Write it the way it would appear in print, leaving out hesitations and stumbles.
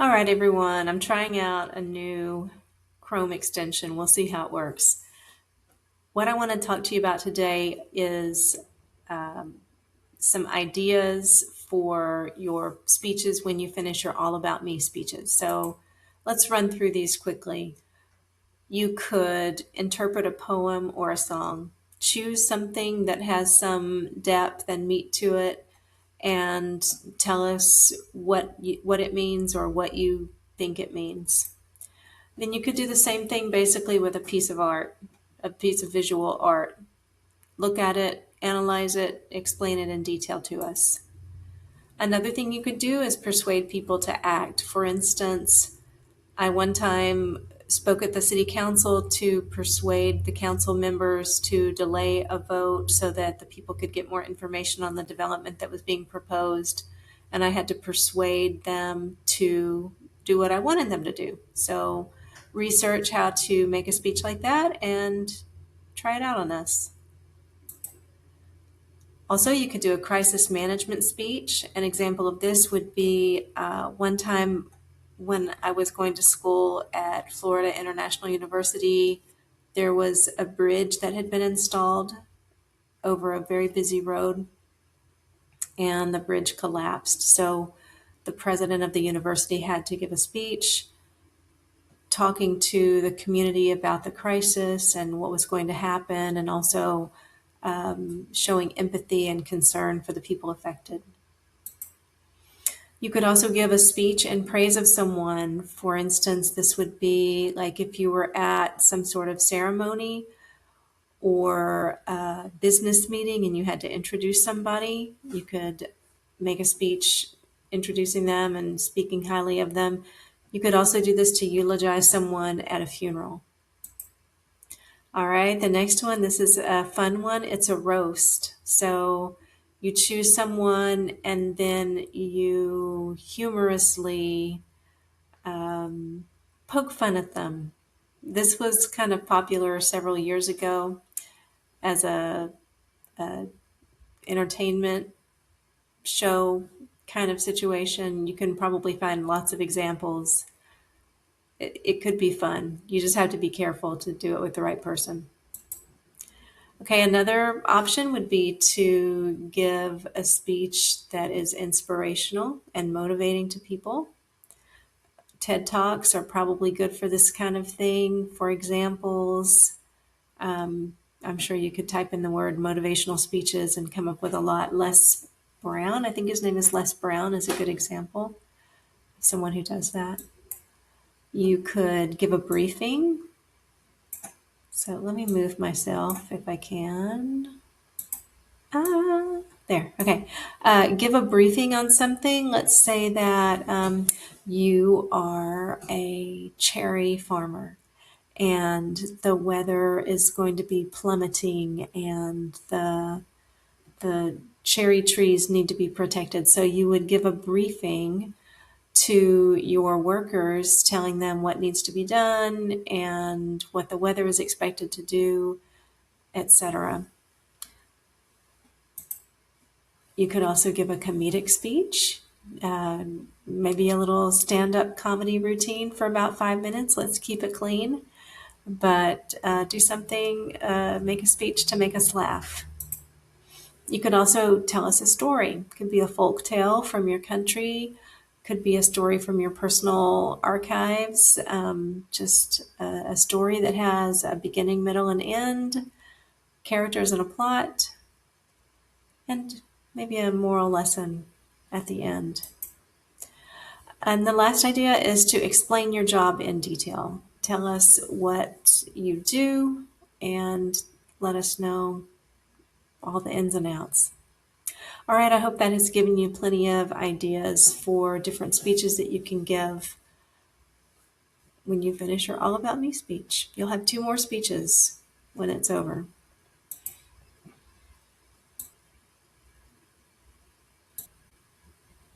All right, everyone, I'm trying out a new Chrome extension. We'll see how it works. What I want to talk to you about today is some ideas for your speeches when you finish your All About Me speeches. So let's run through these quickly. You could interpret a poem or a song. Choose something that has some depth and meat to it and tell us what it means or what you think it means. Then you could do the same thing basically with a piece of art, a piece of visual art. Look at it, analyze it, explain it in detail to us. Another thing you could do is persuade people to act. For instance, I one time spoke at the city council to persuade the council members to delay a vote so that the people could get more information on the development that was being proposed. And I had to persuade them to do what I wanted them to do. So research how to make a speech like that and try it out on us. Also, you could do a crisis management speech. An example of this would be one time when I was going to school at Florida International University, there was a bridge that had been installed over a very busy road, and the bridge collapsed. So the president of the university had to give a speech talking to the community about the crisis and what was going to happen, and also showing empathy and concern for the people affected. You could also give a speech in praise of someone. For instance, this would be like if you were at some sort of ceremony or a business meeting and you had to introduce somebody, you could make a speech introducing them and speaking highly of them. You could also do this to eulogize someone at a funeral. All right, the next one, this is a fun one. It's a roast. So you choose someone and then you humorously poke fun at them. This was kind of popular several years ago as a entertainment show kind of situation. You can probably find lots of examples. It could be fun. You just have to be careful to do it with the right person. Okay, another option would be to give a speech that is inspirational and motivating to people. TED Talks are probably good for this kind of thing. For examples, I'm sure you could type in the word motivational speeches and come up with a lot. Les Brown, I think his name is Les Brown, is a good example. Someone who does that. You could give a briefing. So let me move myself if I can. There, okay. Give a briefing on something. Let's say that you are a cherry farmer and the weather is going to be plummeting and the cherry trees need to be protected. So you would give a briefing to your workers telling them what needs to be done and what the weather is expected to do, etc. You could also give a comedic speech, maybe a little stand-up comedy routine for about 5 minutes. Let's keep it clean, but do something, make a speech to make us laugh. You could also tell us a story. It could be a folk tale from your country, could be a story from your personal archives, just a story that has a beginning, middle, and end, characters and a plot, and maybe a moral lesson at the end. And the last idea is to explain your job in detail. Tell us what you do and let us know all the ins and outs. All right, I hope that has given you plenty of ideas for different speeches that you can give when you finish your All About Me speech. You'll have 2 more speeches when it's over.